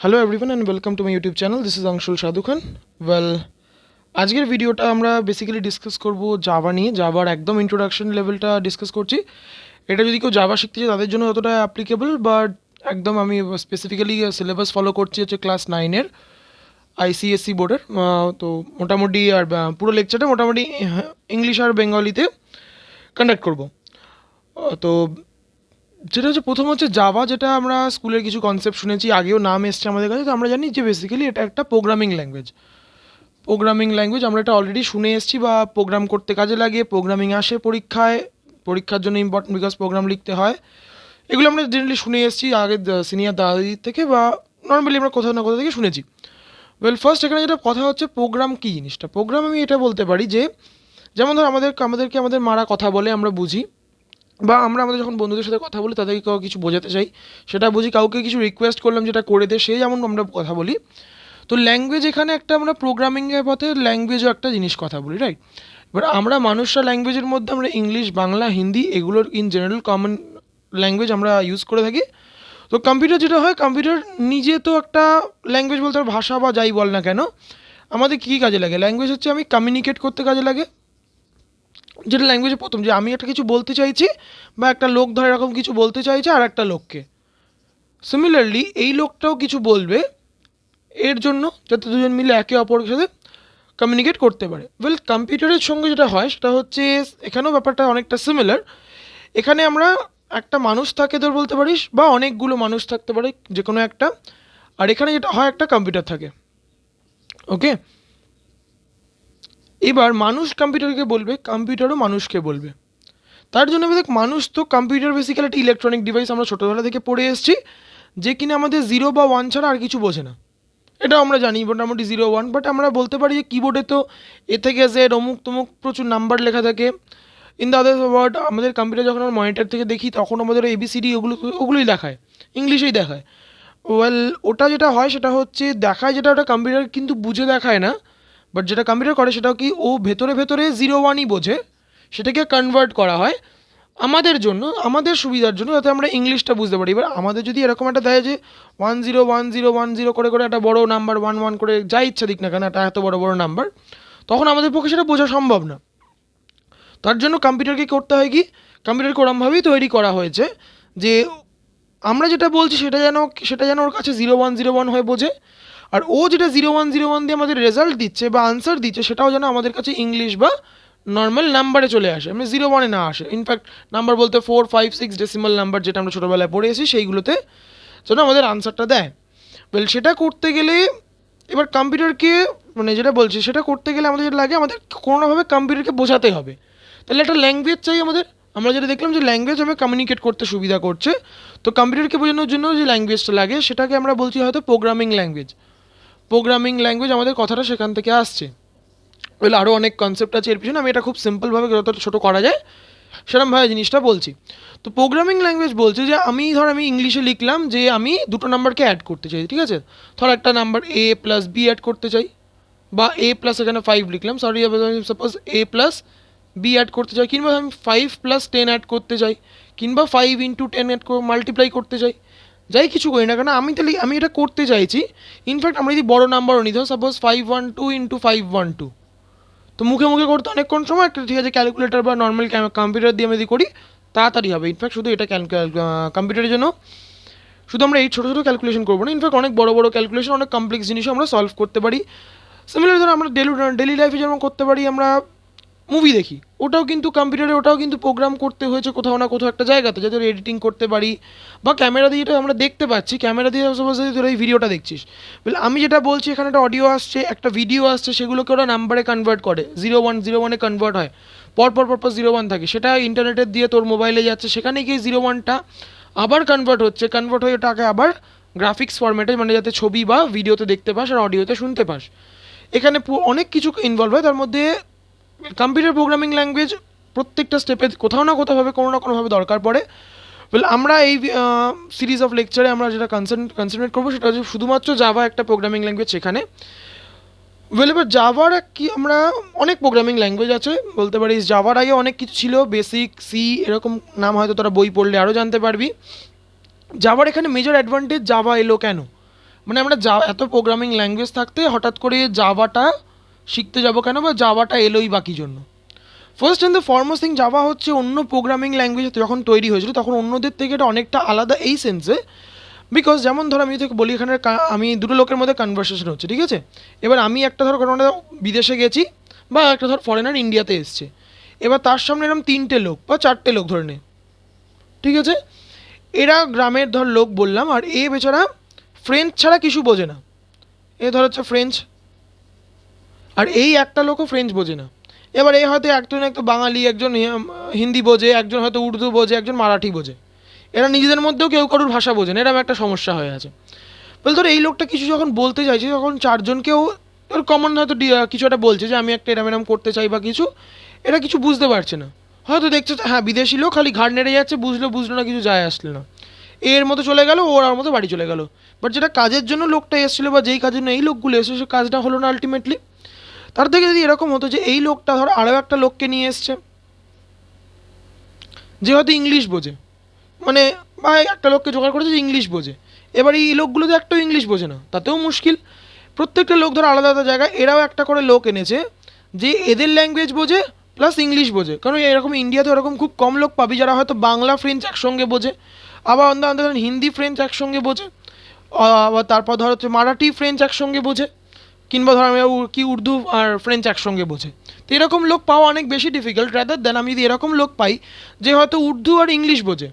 Hello everyone and welcome to my YouTube channel. This is Anshul Sadhu Khan. Well, আজকের ভিডিওটা আমরা basically discuss করব Java নিয়ে। জাভার একদম ইন্ট্রোডাকশন লেভেলটা ডিসকাস করছি। এটা যদি কেউ জাভা শিখতে চায় তাদের জন্য অতটা অ্যাপ্লিকেবল, বাট একদম আমি স্পেসিফিক্যালি সিলেবাস ফলো করছি হচ্ছে ক্লাস 9-এর আইসিএসসি বোর্ডের। তো মোটামুটি আর পুরো লেকচারটা মোটামুটি ইংলিশ আর বেঙ্গলিতে কন্ডাক্ট করব। তো যেটা হচ্ছে প্রথম হচ্ছে জাভা, যেটা আমরা স্কুলের কিছু কনসেপ্ট শুনেছি, আগেও নাম এসছে আমাদের কাছে। তো আমরা জানি যে বেসিক্যালি এটা একটা প্রোগ্রামিং ল্যাঙ্গুয়েজ আমরা এটা অলরেডি শুনে এসেছি, বা প্রোগ্রাম করতে কাজে লাগে, প্রোগ্রামিং আসে পরীক্ষার জন্য ইম্পর্টেন্ট, বিকজ প্রোগ্রাম লিখতে হয়। এগুলো আমরা জেনারেলি শুনে এসেছি আগে সিনিয়র দাদির থেকে, বা নর্মালি আমরা কোথাও না কোথাও থেকে শুনেছি। ওয়েল, ফার্স্ট এখানে যেটা কথা হচ্ছে প্রোগ্রাম কী জিনিসটা। প্রোগ্রাম আমি এটা বলতে পারি যে, যেমন ধর আমাদেরকে আমাদের মারা কথা বলে আমরা বুঝি, বা আমরা আমাদের যখন বন্ধুদের সাথে কথা বলি তাদেরকে কিছু বোঝাতে চাই সেটা বুঝি, কাউকে কিছু রিকোয়েস্ট করলাম যেটা করে দে, সে যেমন আমরা কথা বলি। তো ল্যাঙ্গুয়েজ এখানে একটা, আমরা প্রোগ্রামিংয়ের পথে ল্যাঙ্গুয়েজও একটা জিনিস কথা বলি, রাইট? এবার আমরা মানুষরা ল্যাঙ্গুয়েজের মধ্যে আমরা ইংলিশ, বাংলা, হিন্দি এগুলোর ইন জেনারেল কমন ল্যাঙ্গুয়েজ আমরা ইউজ করে থাকি। তো কম্পিউটার যেটা হয়, কম্পিউটার নিজে তো একটা ল্যাঙ্গুয়েজ বলতে ভাষা বা যাই বল না কেন, আমাদের কী কাজে লাগে? ল্যাঙ্গুয়েজ হচ্ছে আমি কমিউনিকেট করতে কাজে লাগে, যেটা ল্যাঙ্গুয়েজে প্রথম, যে আমি একটা কিছু বলতে চাইছি, বা একটা লোক ধর এরকম কিছু বলতে চাইছে আর একটা লোককে, সিমিলারলি এই লোকটাও কিছু বলবে এর জন্য, যাতে দুজন মিলে একে অপরের সাথে কমিউনিকেট করতে পারে। ওয়েল, কম্পিউটারের সঙ্গে যেটা হয় সেটা হচ্ছে, এখানেও ব্যাপারটা অনেকটা সিমিলার। এখানে আমরা একটা মানুষ থাকে ধর বলতে পারিস, বা অনেকগুলো মানুষ থাকতে পারে, যে কোনো একটা। আর এখানে যেটা হয়, একটা কম্পিউটার থাকে, ওকে? এবার মানুষ কম্পিউটারকে বলবে, কম্পিউটারও মানুষকে বলবে। তার জন্য দেখ, মানুষ তো কম্পিউটার বেসিক্যালি একটা ইলেকট্রনিক ডিভাইস, আমরা ছোটোবেলা থেকে পড়ে এসেছি, যে কিনা আমাদের 0 বা 1 ছাড়া আর কিছু বোঝে না। এটাও আমরা জানি মোটামুটি 0 1, বাট আমরা বলতে পারি যে কিবোর্ডে তো এ থেকে জেড অমুক তমুক প্রচুর নাম্বার লেখা থাকে। ইন দ্য আদার ওয়ার্ড, আমাদের কম্পিউটার যখন আমরা মনিটর থেকে দেখি তখন আমাদের এবিসিডি ওগুলোই দেখায়, ইংলিশেই দেখায়। ওয়েল, ওটা যেটা হয় সেটা হচ্ছে দেখায়, যেটা ওটা কম্পিউটার কিন্তু বুঝে দেখায় না, বাট যেটা কম্পিউটার করে সেটাও কি, ও ভেতরে ভেতরে 0 1ই বোঝে, সেটাকে কনভার্ট করা হয় আমাদের জন্য, আমাদের সুবিধার জন্য, যাতে আমরা ইংলিশটা বুঝতে পারি। এবার আমাদের যদি এরকম একটা দেয় যে 101010 করে করে একটা বড় নাম্বার 11 করে যা ইচ্ছা দিক না কেন, একটা এত বড় বড় নাম্বার, তখন আমাদের পক্ষে সেটা বোঝা সম্ভব না। তার জন্য কম্পিউটারকে করতে হয় কি, কম্পিউটারকে ওরমভাবেই তৈরি করা হয়েছে যে আমরা যেটা বলছি সেটা যেন ওর কাছে 0101 হয়ে বোঝে, আর ও যেটা 0101 দিয়ে আমাদের রেজাল্ট দিচ্ছে বা আনসার দিচ্ছে, সেটাও যেন আমাদের কাছে ইংলিশ বা নর্মাল নাম্বারে চলে আসে, মানে 0 1-এ না আসে। ইনফ্যাক্ট নাম্বার বলতে 4 5 6 ডেসিমাল নাম্বার, যেটা আমরা ছোটোবেলায় পড়ে এসেছি, সেইগুলোতে যেন আমাদের আনসারটা দেয়। ওয়েল, সেটা করতে গেলে এবার কম্পিউটারকে, মানে যেটা বলছি সেটা করতে গেলে আমাদের যেটা লাগে, আমাদের কোনোভাবে কম্পিউটারকে বোঝাতে হবে। তাহলে একটা ল্যাঙ্গুয়েজ চাই আমাদের। আমরা যেটা দেখলাম যে ল্যাঙ্গুয়েজ আমি কমিউনিকেট করতে সুবিধা করছে, তো কম্পিউটারকে বোঝানোর জন্য যে ল্যাঙ্গুয়েজটা লাগে সেটাকে আমরা বলছি হয়তো প্রোগ্রামিং ল্যাঙ্গুয়েজ আমাদের কথাটা সেখান থেকে আসছে। ওইলে আরও অনেক কনসেপ্ট আছে এর পিছনে, আমি এটা খুব সিম্পলভাবে যতটা ছোটো করা যায় সেরকমভাবে জিনিসটা বলছি। তো প্রোগ্রামিং ল্যাঙ্গুয়েজ বলছে যে আমি ইংলিশে লিখলাম যে আমি দুটো নাম্বারকে অ্যাড করতে চাই, ঠিক আছে? ধর একটা number a plus b add করতে চাই, বা a প্লাস এখানে 5 লিখলাম, sorry, suppose a plus b add করতে চাই, কিংবা আমি 5 প্লাস 10 অ্যাড করতে চাই, কিংবা 5 × 10 অ্যাড মাল্টিপ্লাই করতে চাই, যাই কিছু করি না কেন, আমি এটা করতে চাইছি। ইনফ্যাক্ট আমরা যদি বড় নাম্বারও নিই, ধর সাপোজ 512 × 512, তো মুখে মুখে করতে অনেকক্ষণ সময় একটা, ঠিক আছে, ক্যালকুলেটার বা নর্মাল কম্পিউটার দিয়ে আমি যদি করি তাড়াতাড়ি হবে। ইনফ্যাক্ট শুধু এটা কম্পিউটারের জন্য শুধু আমরা এই ছোটো ছোটো ক্যালকুলেশন করবো না, ইনফ্যাক্ট অনেক বড় বড় ক্যালকুলেশন, অনেক কমপ্লেক্স জিনিসও আমরা সলভ করতে পারি। সিমিলার ধরো আমরা ডেলি লাইফে যেমন করতে পারি, আমরা মুভি দেখি, ওটাও কিন্তু কম্পিউটারে, ওটাও কিন্তু প্রোগ্রাম করতে হয়েছে কোথাও না কোথাও একটা জায়গাতে, যাতে এডিটিং করতে পারি, বা ক্যামেরা দিয়ে যেটা আমরা দেখতে পাচ্ছি, ক্যামেরা দিয়ে সাপোজ তোরা এই ভিডিওটা দেখছিস, বলে আমি যেটা বলছি এখানে একটা অডিও আসছে, একটা ভিডিও আসছে, সেগুলোকে ওরা নাম্বারে কনভার্ট করে, 0101-এ কনভার্ট হয়, পরপর 01 থাকে, সেটা ইন্টারনেটের দিয়ে তোর মোবাইলে যাচ্ছে, সেখানে গিয়ে 01টা আবার কনভার্ট হয়ে ওটাকে আবার গ্রাফিক্স ফরম্যাটে, মানে যাতে ছবি বা ভিডিওতে দেখতে পাস আর অডিওতে শুনতে পাস। এখানে অনেক কিছু ইনভলভ হয়, তার মধ্যে কম্পিউটার প্রোগ্রামিং ল্যাঙ্গুয়েজ প্রত্যেকটা স্টেপে কোথাও না কোথাওভাবে কোনো না কোনোভাবে দরকার পড়ে। ওয়েল, আমরা এই সিরিজ অফ লেকচারে আমরা যেটা কনসেন্ট্রেট করবো সেটা হচ্ছে শুধুমাত্র জাভা একটা প্রোগ্রামিং ল্যাঙ্গুয়েজ সেখানে। ওয়েল, এবার জাভার কি, আমরা অনেক প্রোগ্রামিং ল্যাঙ্গুয়েজ আছে বলতে পারিস। জাভার আগে অনেক কিছু ছিল, বেসিক, সি, এরকম নাম হয়তো তোরা বই পড়লে আরও জানতে পারবি। জাভার এখানে মেজর অ্যাডভান্টেজ জাভা এলো কেন, মানে আমরা এত প্রোগ্রামিং ল্যাঙ্গুয়েজ থাকতে হঠাৎ করে জাভাটা শিখতে যাব কেন, বা জাভাটা এলোই বাকি জন্য? First and the foremost thing, Java হচ্ছে অন্য প্রোগ্রামিং ল্যাঙ্গুয়েজ যখন তৈরি হয়েছিল তখন অন্যদের থেকে এটা অনেকটা আলাদা এই সেন্সে, বিকজ যেমন ধর আমি তোকে বলি, এখানে আমি দুটো লোকের মধ্যে কনভারসেশন হচ্ছে, ঠিক আছে? এবার আমি একটা ধর কোনো একটা বিদেশে গেছি, বা একটা ধর ফরেনার ইন্ডিয়াতে এসছে, এবার তার সামনে এরকম 3টে লোক বা 4টে লোক ধরে নে, ঠিক আছে? এরা গ্রামের ধর লোক বললাম, আর এ বেচারা ফ্রেঞ্চ ছাড়া কিছু বোঝে না, এ ধর হচ্ছে ফ্রেঞ্চ, আর এই একটা লোকও ফ্রেঞ্চ বোঝে না। এবার এ হয়তো একজন একটা বাঙালি, একজন হিন্দি বোঝে, একজন হয়তো উর্দু বোঝে, একজন মারাঠি বোঝে, এরা নিজেদের মধ্যেও কেউ কারোর ভাষা বোঝে না, এরকম একটা সমস্যা হয়ে আছে। বলে ধর এই লোকটা কিছু যখন বলতে চাইছে, তখন চারজনকেও ধর কমন হয়তো কিছু একটা বলছে যে আমি একটা এরম এরম করতে চাই বা কিছু, এরা কিছু বুঝতে পারছে না, হয়তো দেখছে হ্যাঁ বিদেশি লোক, খালি ঘাড় নেড়ে যাচ্ছে, বুঝলো বুঝলো না, কিছু যায় আসলো না, এর মতো চলে গেল, ওর আর মতো বাড়ি চলে গেল। বাট যেটা কাজের জন্য লোকটা এসেছিলো, বা যেই কাজের জন্য এই লোকগুলো এসেছে, সে কাজটা হলো না আলটিমেটলি। তার থেকে যদি এরকম হতো যে এই লোকটা ধর আরও একটা লোককে নিয়ে এসছে যে হয়তো ইংলিশ বোঝে, মানে বা একটা লোককে জোগাড় করেছে যে ইংলিশ বোঝে, এবার এই লোকগুলো তো একটাও ইংলিশ বোঝে না, তাতেও মুশকিল। প্রত্যেকটা লোক ধর আলাদা আলাদা জায়গায়, এরাও একটা করে লোক এনেছে যে এদের ল্যাঙ্গুয়েজ বোঝে প্লাস ইংলিশ বোঝে, কারণ এরকম ইন্ডিয়াতে এরকম খুব কম লোক পাবি যারা হয়তো বাংলা ফ্রেঞ্চ একসঙ্গে বোঝে, আবার অন্য অন্য হিন্দি ফ্রেঞ্চ একসঙ্গে বোঝে, আবার তারপর ধর হচ্ছে মারাঠি ফ্রেঞ্চ একসঙ্গে বোঝে, কিংবা ধর আমি কি উর্দু আর ফ্রেঞ্চ একসঙ্গে বোঝে। তো এরকম লোক পাওয়া অনেক বেশি ডিফিকাল্ট, রাদার দেন আমি যদি এরকম লোক পাই যে হয়তো উর্দু আর ইংলিশ বোঝে,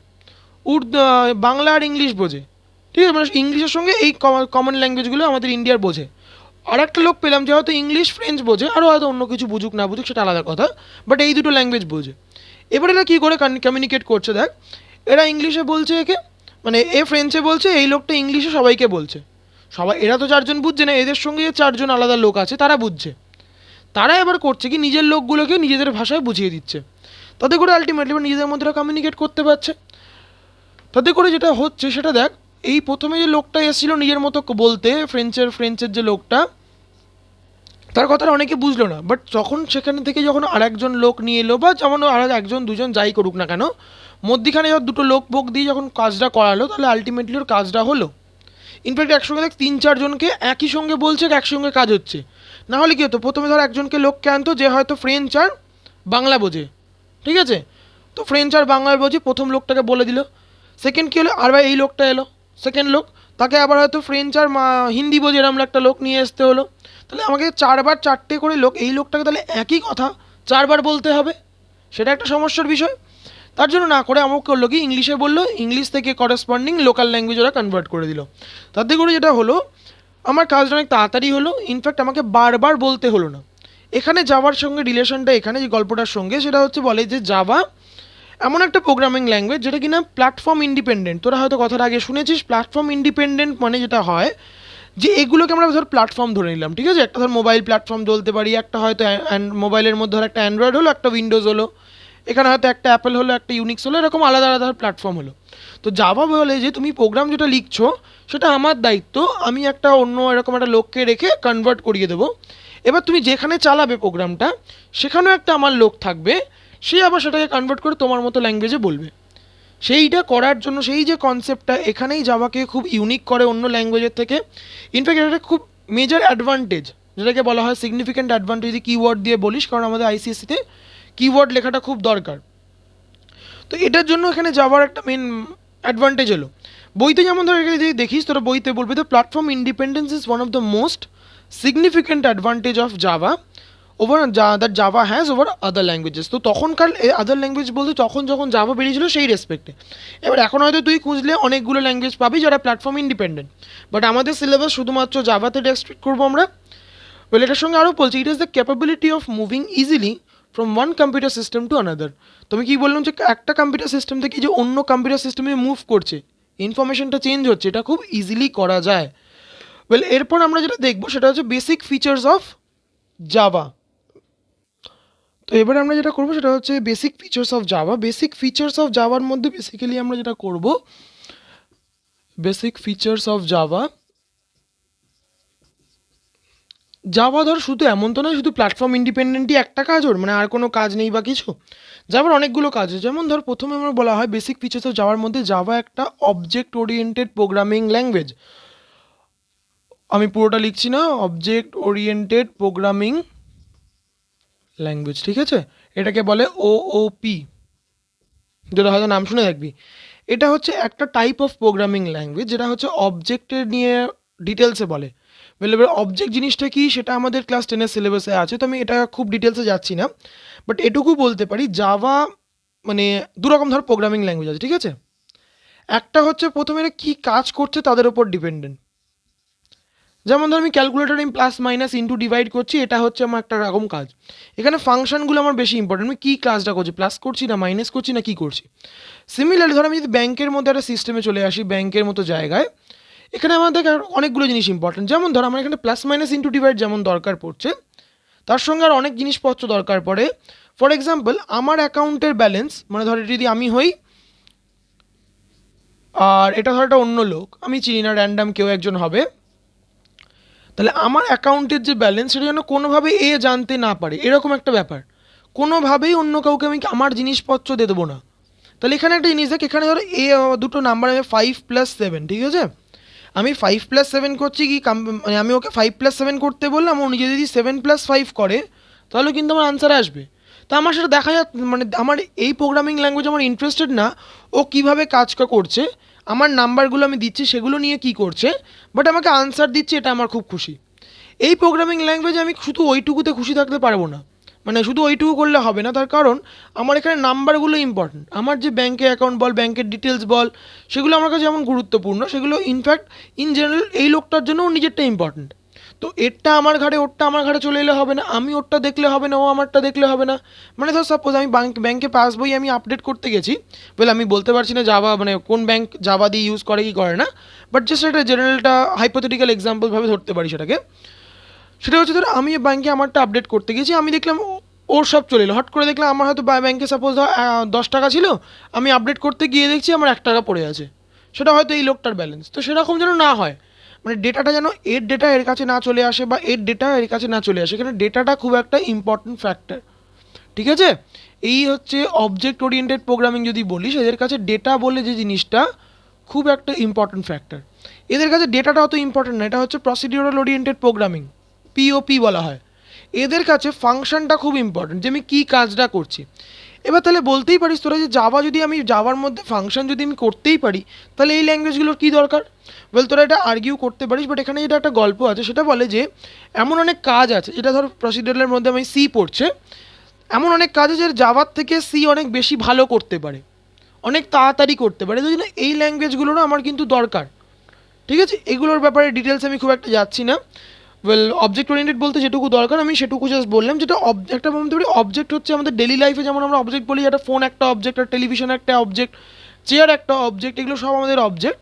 বাংলা আর ইংলিশ বোঝে, ঠিক আছে, মানে ইংলিশের সঙ্গে এই কমন ল্যাঙ্গুয়েজগুলো আমাদের ইন্ডিয়ার বোঝে। আর একটা লোক পেলাম যে হয়তো ইংলিশ ফ্রেঞ্চ বোঝে, আরও হয়তো অন্য কিছু বুঝুক না বুঝুক সেটা আলাদা কথা, বাট এই দুটো ল্যাঙ্গুয়েজ বোঝে। এবার এরা কী করে কমিউনিকেট করছে দেখ, এরা ইংলিশে বলছে একে, মানে এ ফ্রেঞ্চে বলছে, এই লোকটা ইংলিশে সবাইকে বলছে, সবাই, এরা তো চারজন বুঝছে না, এদের সঙ্গে যে চারজন আলাদা লোক আছে তারা বুঝছে, তারা এবার করছে কি নিজের লোকগুলোকে নিজেদের ভাষায় বুঝিয়ে দিচ্ছে, তাতে করে আলটিমেটলি নিজেদের মধ্যে কমিউনিকেট করতে পারছে। তাতে করে যেটা হচ্ছে সেটা দেখ, এই প্রথমে যে লোকটা এসেছিল নিজের মতো বলতে, ফ্রেঞ্চের যে লোকটা, তার কথাটা অনেকে বুঝলো না, বাট যখন সেখান থেকে যখন আরেকজন লোক নিয়ে এলো, বা যেমন আর একজন দুজন যাই করুক না কেন, মধ্যিখানে যখন দুটো লোক বোক দিয়ে যখন কাজটা করালো, তাহলে আলটিমেটলি ওর কাজটা হলো। ইনফ্যাক্ট একসঙ্গে দেখ 3-4জনকে একই সঙ্গে বলছে, একসঙ্গে কাজ হচ্ছে। না হলে কী হতো, প্রথমে ধর একজনকে লোককে আনতো যে হয়তো ফ্রেঞ্চ আর বাংলা বোঝে, ঠিক আছে, তো ফ্রেঞ্চ আর বাংলা বোঝে, প্রথম লোকটাকে বলে দিল। সেকেন্ড কী হলো, আর ভাই এই লোকটা এলো, সেকেন্ড লোক, তাকে আবার হয়তো ফ্রেঞ্চ আর হিন্দি বোঝে এরকম একটা লোক নিয়ে আসতে হলো। তাহলে আমাকে 4বার 4টে করে লোক, এই লোকটাকে তাহলে একই কথা 4বার বলতে হবে, সেটা একটা সমস্যার বিষয়। তার জন্য না করে আমাকে করলো কি, ইংলিশে বললো, ইংলিশ থেকে করেসপন্ডিং লোকাল ল্যাঙ্গুয়েজ ওরা কনভার্ট করে দিল। তাতে করে যেটা হলো, আমার কাজটা অনেক তাড়াতাড়ি হলো, ইনফ্যাক্ট আমাকে বারবার বলতে হলো না। এখানে জাভার সঙ্গে রিলেশনটা, এখানে যে গল্পটার সঙ্গে, সেটা হচ্ছে বলে যে জাভা এমন একটা প্রোগ্রামিং ল্যাঙ্গুয়েজ যেটা কিনা প্ল্যাটফর্ম ইন্ডিপেন্ডেন্ট। তোরা হয়তো কথাটা আগে শুনেছিস, প্ল্যাটফর্ম ইন্ডিপেন্ডেন্ট মানে যেটা হয় যে এগুলোকে আমরা ধর প্ল্যাটফর্ম ধরে নিলাম, ঠিক আছে, একটা ধর মোবাইল প্ল্যাটফর্ম বলতে পারি, একটা হয়তো মোবাইলের মধ্যে ধর একটা অ্যান্ড্রয়েড হলো, একটা উইন্ডোজ হলো, এখানে হয়তো একটা অ্যাপেল হলো, একটা ইউনিক্স হলো, এরকম আলাদা আলাদা প্ল্যাটফর্ম হলো। তো জাভা বলে যে তুমি প্রোগ্রাম যেটা লিখছো সেটা আমার দায়িত্ব, আমি একটা অন্য এরকম একটা লোককে রেখে কনভার্ট করিয়ে দেবো। এবার তুমি যেখানে চালাবে প্রোগ্রামটা, সেখানেও একটা আমার লোক থাকবে, সে আবার সেটাকে কনভার্ট করে তোমার মতো ল্যাঙ্গুয়েজে বলবে। সেইটা করার জন্য সেই যে কনসেপ্টটা, এখানেই জাভাকে খুব ইউনিক করে অন্য ল্যাঙ্গুয়েজের থেকে। ইনফ্যাক্ট এটা খুব মেজর অ্যাডভান্টেজ, যেটাকে বলা হয় সিগনিফিক্যান্ট অ্যাডভান্টেজ, কিওয়ার্ড দিয়ে বলিস, কারণ আমাদের আইসিএসসিতে কিওয়ার্ড লেখাটা খুব দরকার। তো এটার জন্য এখানে জাভার একটা মেন অ্যাডভান্টেজ হলো। বইতে যেমন ধর যদি দেখিস, তোরা বইতে বলবে the platform independence is one of the most significant advantage of Java over that Java has over other languages. তো তখনকার আদার ল্যাঙ্গুয়েজ বলতে তখন যখন জাভা বেরিয়েছিল সেই রেসপেক্টে। এবার এখন হয়তো তুই খুঁজলে অনেকগুলো ল্যাঙ্গুয়েজ পাবি যারা প্ল্যাটফর্ম ইন্ডিপেন্ডেন্ট, বাট আমাদের সিলেবাস শুধুমাত্র জাভাতে রেস্ট্রিক্ট করবো আমরা। ওয়েল, এটার সঙ্গে আরও বলছি, it is the capability of moving easily from one computer system to another. তুমি কি বললাম যে একটা কম্পিউটার সিস্টেম থেকে যে অন্য কম্পিউটার সিস্টেমে মুভ করছে, ইনফরমেশনটা চেঞ্জ হচ্ছে, এটা খুব ইজিলি করা যায়। ওয়েল, এরপর আমরা যেটা দেখবো সেটা হচ্ছে বেসিক ফিচার্স অফ জাভা। তো এবারে আমরা যেটা করবো সেটা হচ্ছে basic features of Java. Basic features of জাভার মধ্যে বেসিক্যালি আমরা যেটা করবো, basic features of Java, Java ধর শুধু এমন তো নয় শুধু প্ল্যাটফর্ম ইন্ডিপেন্ডেন্টই একটা কাজ ওর, মানে আর কোনো কাজ নেই বা কিছু, জাভার অনেকগুলো কাজ আছে। যেমন ধর প্রথমে আমরা বলা হয় বেসিক ফিচার্স অফ জাভার মধ্যে জাভা একটা অবজেক্ট ওরিয়েন্টেড প্রোগ্রামিং ল্যাঙ্গুয়েজ। আমি পুরোটা লিখছি না, অবজেক্ট ওরিয়েন্টেড প্রোগ্রামিং ল্যাঙ্গুয়েজ, ঠিক আছে? এটাকে বলে ওওপি, যেটা হয়তো নাম শুনে থাকবি। এটা হচ্ছে একটা টাইপ অফ প্রোগ্রামিং ল্যাঙ্গুয়েজ যেটা হচ্ছে অবজেক্টের নিয়ে ডিটেলসে বলে। এবার অবজেক্ট জিনিসটা কি সেটা আমাদের ক্লাস 10-এর সিলেবাসে আছে, তো আমি এটা খুব ডিটেলসে যাচ্ছি না, বাট এটুকু বলতে পারি জাভা মানে দুরকম ধর প্রোগ্রামিং ল্যাঙ্গুয়েজ আছে, ঠিক আছে? একটা হচ্ছে প্রথমে এরা কী কাজ করছে তাদের ওপর ডিপেন্ডেন্ট। যেমন ধর আমি ক্যালকুলেটার আমি প্লাস মাইনাস ইন্টু ডিভাইড করছি, এটা হচ্ছে আমার একটা রকম কাজ। এখানে ফাংশনগুলো আমার বেশি ইম্পর্টেন্ট, আমি কী কাজটা করছি, প্লাস করছি না মাইনাস করছি না কী করছি। সিমিলারলি ধর আমি যদি ব্যাংকের মধ্যে একটা সিস্টেমে চলে আসি, ব্যাংকের মতো জায়গায়, এখানে আমাদের অনেকগুলো জিনিস ইম্পর্টেন্ট। যেমন ধর আমার এখানে প্লাস মাইনাস ইন্টু ডিভাইড যেমন দরকার পড়ছে, তার সঙ্গে আর অনেক জিনিসপত্র দরকার পড়ে। ফর এক্সাম্পল আমার অ্যাকাউন্টের ব্যালেন্স, মানে ধর যদি আমি হই আর এটা ধর একটা অন্য লোক, আমি চিনি না, র্যান্ডাম কেউ একজন হবে, তাহলে আমার অ্যাকাউন্টের যে ব্যালেন্স সেটা যেন কোনোভাবে এ জানতে না পারে, এরকম একটা ব্যাপার। কোনোভাবেই অন্য কাউকে আমি আমার জিনিসপত্র দিয়ে দেবো না। তাহলে এখানে একটা জিনিস দেখ, এখানে ধরো এ দুটো নাম্বার আমি 5+7, ঠিক আছে? আমি 5+7 করছি কি মানে আমি ওকে 5+7 করতে বললাম, ও নিজে যদি 7+5 করে তাহলে কিন্তু আমার আনসার আসবে। তা আমার সেটা দেখা যাচ্ছে, মানে আমার এই প্রোগ্রামিং ল্যাঙ্গুয়েজ আমার ইন্টারেস্টেড না ও কীভাবে কাজটা করছে, আমার নাম্বারগুলো আমি দিচ্ছি সেগুলো নিয়ে কি করছে, বাট আমাকে আনসার দিচ্ছে, এটা আমার খুব খুশি। এই প্রোগ্রামিং ল্যাঙ্গুয়েজে আমি শুধু ওইটুকুতে খুশি থাকতে পারবো না, মানে শুধু ওইটুকু করলে হবে না, তার কারণ আমার এখানে নাম্বারগুলো ইম্পর্টেন্ট। আমার যে ব্যাঙ্কে অ্যাকাউন্ট বল, ব্যাঙ্কের ডিটেলস বল, সেগুলো আমার কাছে যেমন গুরুত্বপূর্ণ, সেগুলো ইনফ্যাক্ট ইন জেনারেল এই লোকটার জন্য ও নিজেরটা ইম্পর্টেন্ট। তো এরটা আমার ঘাড়ে ওরটা আমার ঘাড়ে চলে এলে হবে না, আমি ওরটা দেখলে হবে না, ও আমারটা দেখলে হবে না। মানে ধর সাপোজ আমি ব্যাঙ্কে পাসবই আমি আপডেট করতে গেছি, বলে আমি বলতে পারছি না জাভা মানে কোন ব্যাঙ্ক জাভা দিয়ে ইউজ করে কি করে না, বাট জাস্ট একটা জেনারেলটা হাইপোথেটিক্যাল এক্সাম্পলভাবে ধরতে পারি সেটাকে। সেটা হচ্ছে ধর আমি ব্যাঙ্কে আমারটা আপডেট করতে গেছি, আমি দেখলাম ওর সব চলে এলো, হট করে দেখলাম আমার হয়তো ব্যাঙ্কে সাপোজ ধর 10 টাকা ছিল, আমি আপডেট করতে গিয়ে দেখছি আমার 1 টাকা পড়ে আছে, সেটা হয়তো এই লোকটার ব্যালেন্স। তো সেরকম যেন না হয়, মানে ডেটাটা যেন এর ডেটা এর কাছে না চলে আসে বা এর ডেটা এর কাছে না চলে আসে, এখানে ডেটাটা খুব একটা ইম্পর্টেন্ট ফ্যাক্টর, ঠিক আছে? এই হচ্ছে অবজেক্ট ওরিয়েন্টেড প্রোগ্রামিং যদি বলিস, এদের কাছে ডেটা বলে যে জিনিসটা খুব একটা ইম্পর্টেন্ট ফ্যাক্টর। এদের কাছে ডেটাটা অত ইম্পর্টেন্ট না, এটা হচ্ছে প্রসিডিউরাল ওরিয়েন্টেড প্রোগ্রামিং, পিওপি বলা হয়। এদের কাছে ফাংশনটা খুব ইম্পর্টেন্ট, যে আমি কী কাজটা করছি। এবার তাহলে বলতেই পারিস তোরা যে জাভা যদি আমি জাভার মধ্যে ফাংশন যদি আমি করতেই পারি, তাহলে এই ল্যাঙ্গুয়েজগুলোর কী দরকার? বল তোরা এটা আর্গিউ করতে পারিস, বাট এখানে যেটা একটা গল্প আছে সেটা বলে যে এমন অনেক কাজ আছে, যেটা ধর প্রসিডিউরালের মধ্যে আমি সি পড়ছে, এমন অনেক কাজ আছে যে জাভার থেকে সি অনেক বেশি ভালো করতে পারে, অনেক তাড়াতাড়ি করতে পারে, এই জন্য এই ল্যাঙ্গুয়েজগুলোরও আমার কিন্তু দরকার, ঠিক আছে? এগুলোর ব্যাপারে ডিটেলস আমি খুব একটা যাচ্ছি না। অবজেক্ট ওরিয়েন্টেড বলতে যেটুকু দরকার আমি সেটুকু জাস্ট বললাম, যেটা একটা বলতে পারি অবজেক্ট হচ্ছে আমাদের ডেলি লাইফে যেমন আমরা অবজেক্ট বলি, একটা ফোন একটা অবজেক্ট, আর টেলিভিশন একটা অবজেক্ট, চেয়ার একটা অবজেক্ট, এগুলো সব আমাদের অবজেক্ট।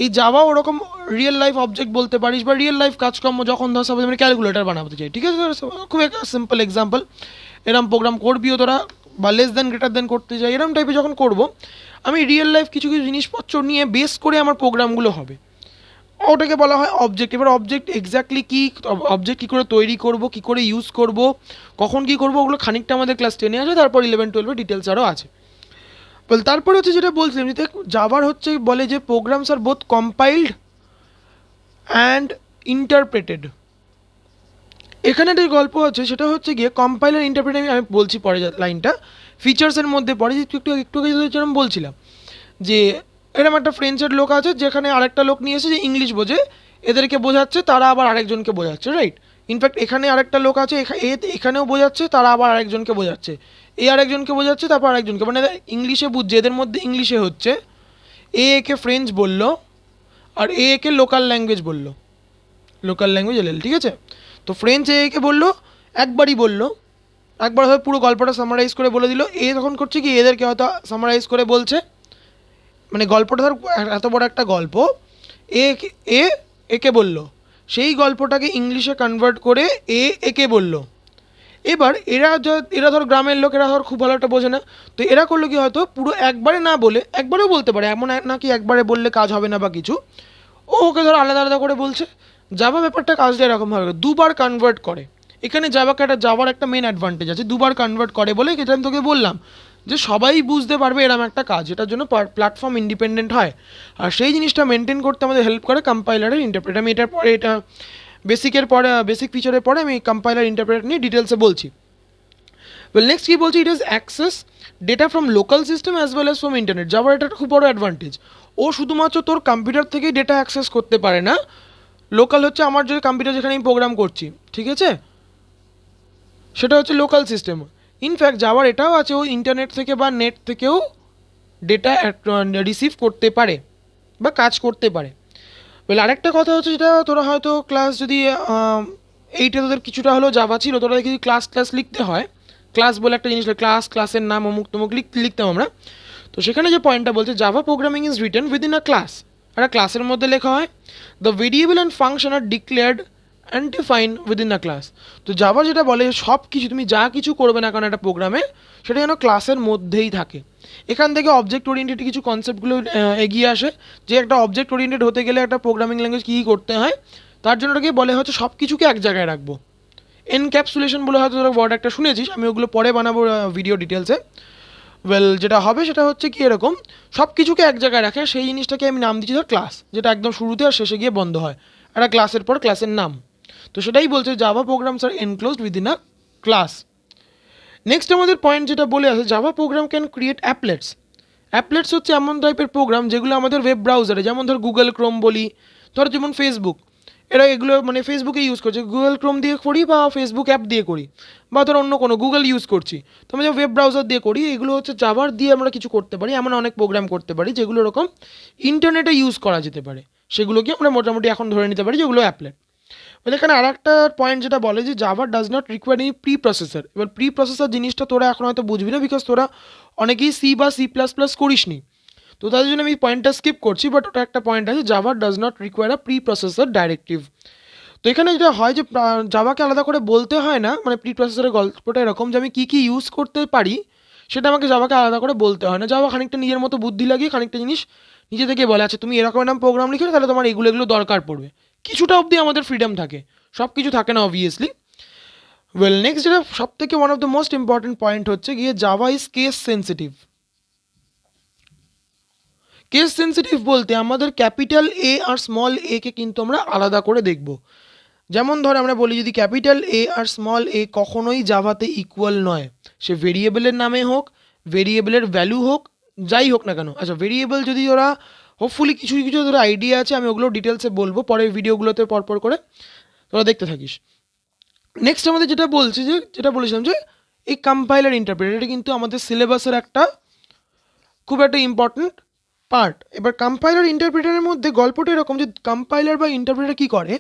এই জাভা ওরকম রিয়েল লাইফ অবজেক্ট বলতে পারিস, বা রিয়েল লাইফ কাজকর্ম যখন ধর সাপোজ আমি ক্যালকুলেটার বানাতে চাই, ঠিক আছে? খুব একটা সিম্পল এক্সাম্পল, এরম প্রোগ্রাম করবিও তোরা, বা লেস দেন গ্রেটার দেন করতে চাই, এরম টাইপের যখন করবো, আমি রিয়েল লাইফ কিছু কিছু জিনিসপত্র নিয়ে বেস করে আমার প্রোগ্রামগুলো হবে, ওটাকে বলা হয় অবজেক্ট। এবার অবজেক্ট এক্স্যাক্টলি কী, অবজেক্ট কী করে তৈরি করব, কী করে ইউজ করব, কখন কী করব, ওগুলো খানিকটা আমাদের ক্লাস 10-এ আছে, তারপর 11-12-এ ডিটেলস আরও আছে। বল তারপরে হচ্ছে যেটা বলছিলাম, যে জাভার হচ্ছে বলে যে programs are both compiled and interpreted. এখানে যে গল্প আছে সেটা হচ্ছে গিয়ে কম্পাইল আর ইন্টারপ্রেট, আমি বলছি পরে লাইনটা ফিচার্সের মধ্যে পড়ে, যে একটু একটু যেরকম বলছিলাম যে এরকম একটা ফ্রেঞ্চের লোক আছে যেখানে আরেকটা লোক নিয়ে এসে যে ইংলিশ বোঝে, এদেরকে বোঝাচ্ছে, তারা আবার আরেকজনকে বোঝাচ্ছে, রাইট? ইনফ্যাক্ট এখানে আরেকটা লোক আছে, এখানেও বোঝাচ্ছে, তারা আবার আরেকজনকে বোঝাচ্ছে, এই আরেকজনকে বোঝাচ্ছে, তারপর আরেকজনকে, মানে ইংলিশে বুঝছে, এদের মধ্যে ইংলিশে হচ্ছে, একে ফ্রেঞ্চ বললো আর একে লোকাল ল্যাঙ্গুয়েজ বললো, লোকাল ল্যাঙ্গুয়েজ এল, ঠিক আছে? তো ফ্রেঞ্চ একে বললো, একবারই বললো, একবার হয়তো পুরো গল্পটা সামারাইজ করে বলে দিল, এ তখন করছে কি এদেরকে হয়তো সামারাইজ করে বলছে, মানে গল্পটা ধর এত বড় একটা গল্প, এ এ একে বললো, সেই গল্পটাকে ইংলিশে কনভার্ট করে একে বললো। এবার এরা ধর গ্রামের লোক, এরা ধর খুব ভালো একটা বোঝে না, তো এরা করলো কি হয়তো পুরো একবারে না বলে, একবারেও বলতে পারে, এমন নাকি একবারে বললে কাজ হবে না বা কিছু, ও ওকে ধর আলাদা আলাদা করে বলছে। জাভা ব্যাপারটা কাজটা এরকমভাবে দুবার কনভার্ট করে, এখানে জাভার একটা মেন অ্যাডভান্টেজ আছে, দুবার কনভার্ট করে বলে, যেটা আমি তোকে বললাম যে সবাই বুঝতে পারবে এরকম একটা কাজ, যেটার জন্য প্ল্যাটফর্ম ইন্ডিপেন্ডেন্ট হয়। আর সেই জিনিসটা মেনটেন করতে আমাদের হেল্প করে কম্পাইলারের ইন্টারপ্রেটার। আমি এটার পরে এটা বেসিক ফিচারের পরে আমি কম্পাইলার ইন্টারপ্রেটার নিয়ে ডিটেলসে বলছি। ওয়েল নেক্সট কী বলছি, it is access data from local system as well as from internet. যাওয়ার এটা খুব বড় অ্যাডভান্টেজ। ও শুধুমাত্র তোর কম্পিউটার থেকেই ডেটা অ্যাক্সেস করতে পারে না, লোকাল হচ্ছে আমার যে কম্পিউটার যেখানে আমি প্রোগ্রাম করছি, ঠিক আছে, সেটা হচ্ছে লোকাল সিস্টেম। ইনফ্যাক্ট যাওয়ার এটাও আছে, ও ইন্টারনেট থেকে বা নেট থেকেও ডেটা রিসিভ করতে পারে বা কাজ করতে পারে। বলে আরেকটা কথা হচ্ছে, যেটা তোরা হয়তো ক্লাস যদি এইটা তোদের কিছুটা হলেও জাভা ছিল, তোরা দেখি ক্লাস লিখতে হয়, ক্লাস বলে একটা জিনিস, ক্লাসের নাম অমুক তমুক লিখতাম আমরা। তো সেখানে যে পয়েন্টটা বলছে, Java programming is written within a class. একটা ক্লাসের মধ্যে লেখা হয়, the variable and function are declared and define within a class. তো জাভা যেটা বলে, সব কিছু তুমি যা কিছু করবে না কারণ একটা প্রোগ্রামে, সেটা যেন ক্লাসের মধ্যেই থাকে। এখান থেকে অবজেক্ট ওরিয়েন্টেড কিছু কনসেপ্টগুলো এগিয়ে আসে, যে একটা অবজেক্ট ওরিয়েন্টেড হতে গেলে একটা প্রোগ্রামিং ল্যাঙ্গুয়েজ কী করতে হয়, তার জন্য ওটাকে বলে হচ্ছে সব কিছুকে এক জায়গায় রাখবো। এনক্যাপসুলেশন বলে হয়তো তোরা ওয়ার্ড একটা শুনেছিস, আমি ওগুলো পরে বানাবো ভিডিও ডিটেলসে। ওয়েল যেটা হবে সেটা হচ্ছে কি এরকম, সব কিছুকে এক জায়গায় রাখে, সেই জিনিসটাকে আমি নাম দিচ্ছি ধর ক্লাস, যেটা একদম শুরুতে আর শেষে গিয়ে বন্ধ হয়, একটা ক্লাসের পর ক্লাসের নাম। তো সেটাই বলছে Java programs are enclosed within a class. Next আমাদের পয়েন্ট যেটা বলে আছে, Java program can create applets. Applets হচ্ছে এমন টাইপের প্রোগ্রাম যেগুলো আমাদের ওয়েব ব্রাউজারে, যেমন ধর গুগল ক্রোম বলি, ধর যেমন ফেসবুক, এরা এগুলো মানে ফেসবুকে ইউজ করছে, গুগল ক্রোম দিয়ে করি বা ফেসবুক অ্যাপ দিয়ে করি, বা ধর অন্য কোনো গুগল ইউজ করছি, তো আমরা যে ওয়েব ব্রাউজার দিয়ে করি, এগুলো হচ্ছে জাভার দিয়ে আমরা কিছু করতে পারি, এমন অনেক প্রোগ্রাম করতে পারি যেগুলো এরকম ইন্টারনেটে ইউজ করা যেতে পারে, সেগুলোকে আমরা মোটামুটি এখন ধরে নিতে পারি যেগুলো অ্যাপলেট। এবার এখানে আর একটা পয়েন্ট যেটা বলে যে Java does not require any pre processor. এবার প্রি প্রসেসর জিনিসটা তোরা এখন হয়তো বুঝবি না, বিকজ তোরা অনেকেই সি বা C++ করিসনি, তো তাদের জন্য আমি পয়েন্টটা স্কিপ করছি, বাট ওটা একটা পয়েন্ট আছে, Java does not require a pre processor directive. তো এখানে যেটা হয় যে জাভাকে আলাদা করে বলতে হয় না, মানে প্রি প্রসেসরের গল্পটা এরকম যে আমি কী কী ইউজ করতে পারি সেটা আমাকে জাভাকে আলাদা করে বলতে হয় না। জাভা খানিকটা নিজের মতো বুদ্ধি লাগিয়ে খানিকটা জিনিস নিজে থেকে বলে, আচ্ছা তুমি এরকম নাম প্রোগ্রাম লিখে তাহলে তোমার এগুলো দরকার পড়বে। কিছুটা অবধি আমাদের ফ্রিডম থাকে, সব কিছু থাকে না অবভিয়াসলি। ওয়েল নেক্সট যেটা সব থেকে one of the most important point হচ্ছে গিয়ে, Java is case sensitive. Case sensitive বলতে আমাদের ক্যাপিটাল এ আর স্মল এ কে কিন্তু আমরা আলাদা করে দেখব। যেমন ধর আমরা বলি যদি ক্যাপিটাল এ আর স্মল এ কখনোই জাভাতে ইকুয়াল নয়, সে ভেরিয়েবলের নামে হোক, ভেরিয়েবলের ভ্যালু হোক, যাই হোক না কেন। আচ্ছা ভেরিয়েবল যদি ওরা হোপফুলি কিছু কিছু তোরা আইডিয়া আছে, আমি ওগুলো ডিটেলসে বলবো পরের ভিডিওগুলোতে পরপর করে, তোরা দেখতে থাকিস। নেক্সট আমাদের যেটা বলছি, যে যেটা বলেছিলাম যে এই কম্পাইলার ইন্টারপ্রেটার, এটা কিন্তু আমাদের সিলেবাসের একটা খুব একটা ইম্পর্ট্যান্ট পার্ট। এবার কম্পাইলার ইন্টারপ্রেটারের মধ্যে গল্পটা এরকম যে কম্পাইলার বা ইন্টারপ্রেটার কী করে,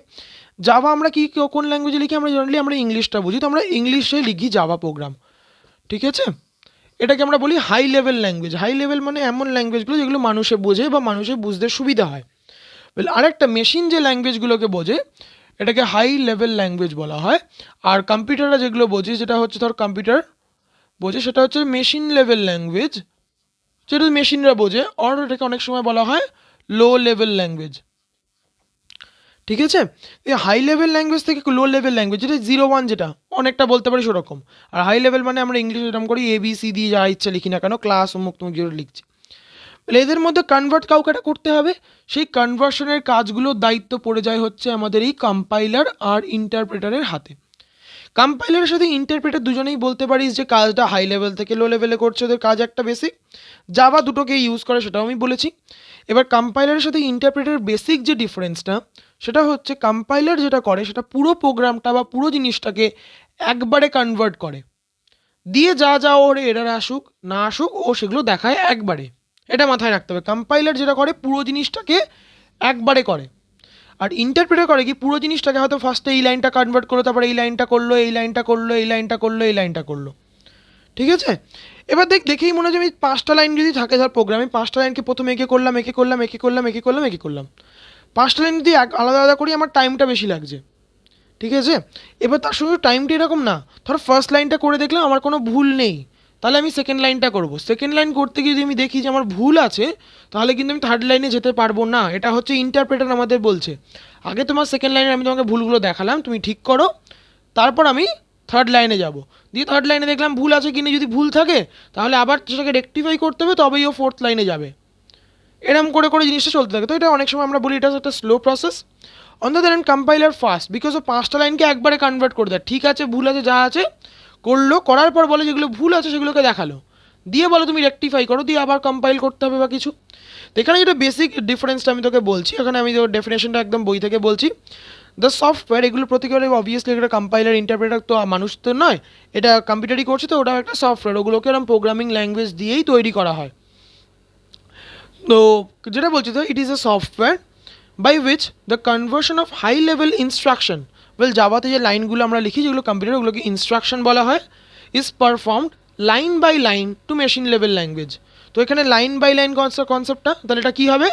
জাভা আমরা কি কোন ল্যাঙ্গুয়েজে লিখি, আমরা জেনারেলি আমরা ইংলিশটা বুঝি, তো আমরা ইংলিশে লিখি জাভা প্রোগ্রাম, ঠিক আছে। এটাকে আমরা বলি high level language. High level মানে এমন ল্যাঙ্গুয়েজগুলো যেগুলো মানুষে বোঝে বা মানুষের বুঝতে সুবিধা হয়। আরেকটা মেশিন যে ল্যাঙ্গুয়েজগুলোকে বোঝে এটাকে হাই লেভেল ল্যাঙ্গুয়েজ বলা হয়। আর কম্পিউটাররা যেগুলো বোঝে, যেটা হচ্ছে ধর কম্পিউটার বোঝে, সেটা হচ্ছে মেশিন লেভেল ল্যাঙ্গুয়েজ, যেটা মেশিনরা বোঝে, আর এটাকে অনেক সময় বলা হয় লো লেভেল ল্যাঙ্গুয়েজ, ঠিক আছে। এই হাই লেভেল ল্যাঙ্গুয়েজ থেকে লো লেভেল ল্যাঙ্গুয়েজ, যেটা 0-1 যেটা অনেকটা বলতে পারি সেরকম। আর হাই লেভেল মানে আমরা ইংলিশে যেরকম করি ABC দিয়ে যা ইচ্ছা লিখি না কেন, ক্লাস অমুক তমুক যেটা লিখছি, এদের মধ্যে কনভার্ট কাউকে করতে হবে, সেই কনভার্সনের কাজগুলোর দায়িত্ব পড়ে যায় হচ্ছে আমাদের এই কম্পাইলার আর ইন্টারপ্রেটারের হাতে। কম্পাইলারের সাথে ইন্টারপ্রেটার দুজনেই বলতে পারিস যে কাজটা হাই লেভেল থেকে লো লেভেলে করছে, ওদের কাজ একটা বেসিক। জাভা দুটোকে ইউজ করে সেটাও আমি বলেছি। এবার কম্পাইলারের সাথে ইন্টারপ্রেটারের বেসিক যে ডিফারেন্সটা, সেটা হচ্ছে কম্পাইলার যেটা করে সেটা পুরো প্রোগ্রামটা বা পুরো জিনিসটাকে একবারে কনভার্ট করে, দিয়ে যা যা ওর এরার আসুক না আসুক ও সেগুলো দেখায় একবারে। এটা মাথায় রাখতে হবে, কম্পাইলার যেটা করে পুরো জিনিসটাকে একবারে করে, আর ইন্টারপ্রেটার করে কি পুরো জিনিসটাকে হয়তো ফার্স্টে এই লাইনটা কনভার্ট করলো, তারপরে এই লাইনটা করলো, এই লাইনটা করলো, এই লাইনটা করলো, এই লাইনটা করলো, ঠিক আছে। এবার দেখেই মনে হয় যে আমি 5টা লাইন যদি থাকে ধর প্রোগ্রামে, 5টা লাইনকে প্রথমে একে করলাম, একে করলাম, একে করলাম, একে করলাম, একে করলাম, 5টা লাইন যদি আলাদা আলাদা করি আমার টাইমটা বেশি লাগছে, ঠিক আছে। এবার তার সঙ্গে টাইমটা এরকম না, ধর ফার্স্ট লাইনটা করে দেখলাম আমার কোনো ভুল নেই, তাহলে আমি সেকেন্ড লাইনটা করবো। সেকেন্ড লাইন করতে গিয়ে যদি আমি দেখি যে আমার ভুল আছে, তাহলে কিন্তু আমি থার্ড লাইনে যেতে পারবো না। এটা হচ্ছে ইন্টারপ্রেটার আমাদের বলছে, আগে তোমার সেকেন্ড লাইনে আমি তোমাকে ভুলগুলো দেখালাম, তুমি ঠিক করো, তারপর আমি থার্ড লাইনে যাব, দিয়ে থার্ড লাইনে দেখলাম ভুল আছে কিনা, যদি ভুল থাকে তাহলে আবার সেটাকে রেকটিফাই করতে হবে, তবেই ও ফোর্থ লাইনে যাবে। এরম করে করে জিনিসটা চলতে থাকে। তো এটা অনেক সময় আমরা বলি এটা একটা slow process. On the then compiler fast, because ও 5টা লাইনকে একবারে কনভার্ট করে দেয়, ঠিক আছে ভুল আছে যা আছে করলো, করার পর বলে যেগুলো ভুল আছে সেগুলোকে দেখালো, দিয়ে বলো তুমি রেকটিফাই করো, দিয়ে আবার কম্পাইল করতে হবে বা কিছু। তো এখানে যেটা বেসিক ডিফারেন্সটা আমি তোকে বলছি, এখানে আমি তোর ডেফিনেশনটা একদম বই থেকে বলছি। দ্য সফটওয়্যার, এগুলো প্রত্যেকেবারে অবভিয়াসলি একটা কম্পাইলার ইন্টারপ্রেটার তো মানুষ তো নয়, এটা কম্পিউটারই করছে, তো ওটা একটা সফটওয়্যার, ওগুলোকে এরকম প্রোগ্রামিং ল্যাঙ্গুয়েজ দিয়েই তৈরি করা হয়। তো যেটা বলছি তো, it is a software by which the conversion of high level instruction, well জাভাতে যে লাইনগুলো আমরা লিখি যেগুলো কম্পিউটার, ওগুলোকে ইনস্ট্রাকশন বলা হয়, is performed line by line to machine level language. তো এখানে লাইন বাই লাইন কনসেপ্টটা, তাহলে এটা কী হবে,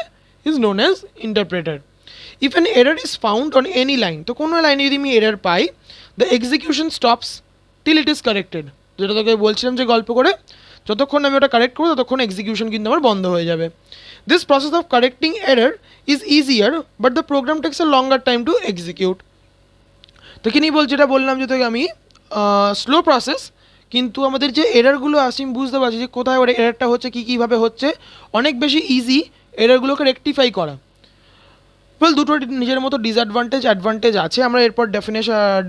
is known as interpreter. If an error is found on any line, তো কোনো লাইনে যদি আমি error pi, the execution stops till it is corrected, যেটা তোকে বলছিলাম যে গল্প করে, যতক্ষণ আমি ওটা কারেক্ট করবো ততক্ষণ এক্সিকিউশন কিন্তু আমার বন্ধ হয়ে যাবে। This process of correcting error is easier, but the program takes a longer time to execute. তো কি নিয়ে বল, যেটা বললাম যে তোকে আমি স্লো প্রসেস, কিন্তু আমাদের যে এররগুলো আসছে আমি বুঝতে পারছি যে কোথায় ওর এররটা হচ্ছে, কী কীভাবে হচ্ছে, অনেক বেশি ইজি এররগুলোকে রেকটিফাই করা। ওয়েল দুটো নিজের মতো ডিসঅ্যাডভান্টেজ অ্যাডভান্টেজ আছে, আমরা এরপর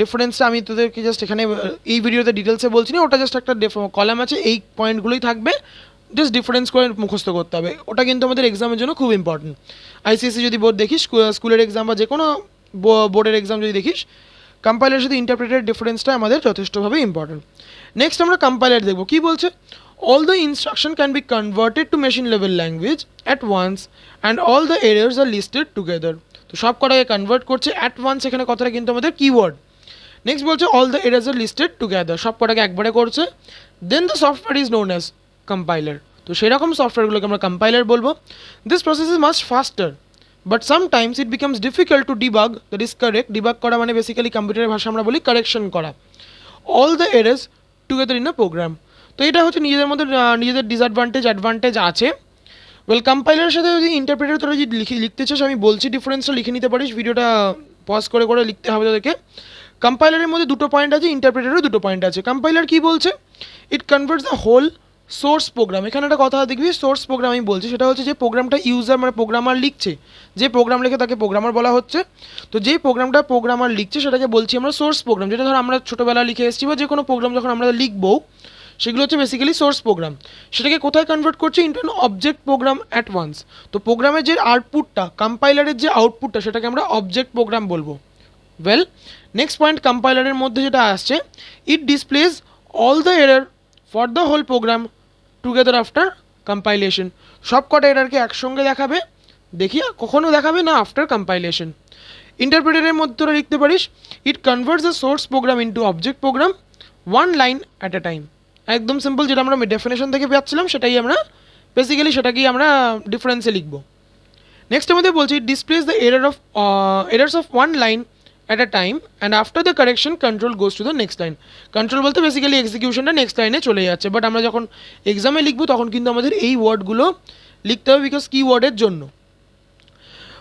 ডিফারেন্সটা আমি তোদেরকে জাস্ট এখানে এই ভিডিওতে ডিটেলসে বলছি না, ওটা জাস্ট একটা কলাম আছে, এই পয়েন্টগুলোই থাকবে, জাস্ট ডিফারেন্স করে মুখস্থ করতে হবে, ওটা কিন্তু আমাদের এক্সামের জন্য খুব ইম্পর্টেন্ট। আইসিএসসি যদি বোর্ড দেখিস, স্কুলের এক্সাম বা যে কোনো বোর্ডের এক্সাম যদি দেখিস, কম্পাইলারের সাথে ইন্টারপ্রেটের ডিফারেন্সটা আমাদের যথেষ্টভাবে ইম্পর্টেন্ট। নেক্সট আমরা কম্পাইলার দেখবো, কী বলছে, all the instruction can be converted to machine level language at once and all the errors are listed together। তো সব কটাকে কনভার্ট করছে at once, এখানে কথাটা কিন্তু আমাদের কিওয়ার্ড। নেক্সট বলছে all the errors are listed together, সব কটাকে একবারে করছে, then the software is known as compiler। তো সেরকম সফটওয়্যারগুলোকে আমরা কম্পাইলার বলবো। This process is much faster, but sometimes it becomes difficult to debug, that is correct, debug করা মানে বেসিক্যালি কম্পিউটারের ভাষা আমরা বলি কারেকশন করা, all the errors together in a program. তো এটা হচ্ছে নিজেদের মধ্যে নিজেদের ডিসঅ্যাডভান্টেজ অ্যাডভান্টেজ আছে। ওয়েল কম্পাইলারের সাথে যদি ইন্টারপ্রেটার তোরা যদি লিখতে চাস, আমি বলছি ডিফারেন্সটা লিখে নিতে পারিস, ভিডিওটা পজ করে করে লিখতে হবে তোদেরকে। কম্পাইলারের মধ্যে দুটো পয়েন্ট আছে, ইন্টারপ্রেটারেও দুটো পয়েন্ট আছে। কম্পাইলার কী বলছে, it converts the whole source program, এখানে একটা কথা দেখবি, সোর্স প্রোগ্রাম আমি বলছি, সেটা হচ্ছে যে প্রোগ্রামটা ইউজার মানে প্রোগ্রামার লিখছে, যে প্রোগ্রাম লিখে তাকে প্রোগ্রামার বলা হচ্ছে। তো যেই প্রোগ্রামটা প্রোগ্রামার লিখছে সেটাকে বলছি আমরা সোর্স প্রোগ্রাম, যেটা ধর আমরা ছোটোবেলা লিখে এসেছি, বা যে কোনো প্রোগ্রাম যখন আমরা লিখবো সেগুলো হচ্ছে বেসিক্যালি সোর্স প্রোগ্রাম। সেটাকে কোথায় কনভার্ট করছে, into an object program at once. তো প্রোগ্রামের যে আউটপুটটা, কম্পাইলারের যে আউটপুটটা, সেটাকে আমরা অবজেক্ট প্রোগ্রাম বলবো। ওয়েল নেক্সট পয়েন্ট কম্পাইলারের মধ্যে যেটা আসছে, it displays all the error for the whole program together after compilation. সব কটা এররকে একসঙ্গে দেখাবে, দেখি কখনো দেখাবে না আফটার কম্পাইলেশন। ইন্টারপ্রেটারের মধ্যে তোরা লিখতে পারিস, it converts the source program into object program one line at a time. একদম সিম্পল, যেটা আমরা ডেফিনেশন থেকে পাচ্ছিলাম সেটাই আমরা বেসিক্যালি সেটাকেই আমরা ডিফারেন্সে লিখব। নেক্সট আমাদের বলছি, it displays the errors of one line at a time and after the correction control goes to the next line. Control বলতে বেসিক্যালি এক্সিকিউশনটা নেক্সট লাইনে চলে যাচ্ছে, বাট আমরা যখন এক্সামে লিখবো তখন কিন্তু আমাদের এই ওয়ার্ডগুলো লিখতে হবে, বিকজ কি ওয়ার্ডের জন্য।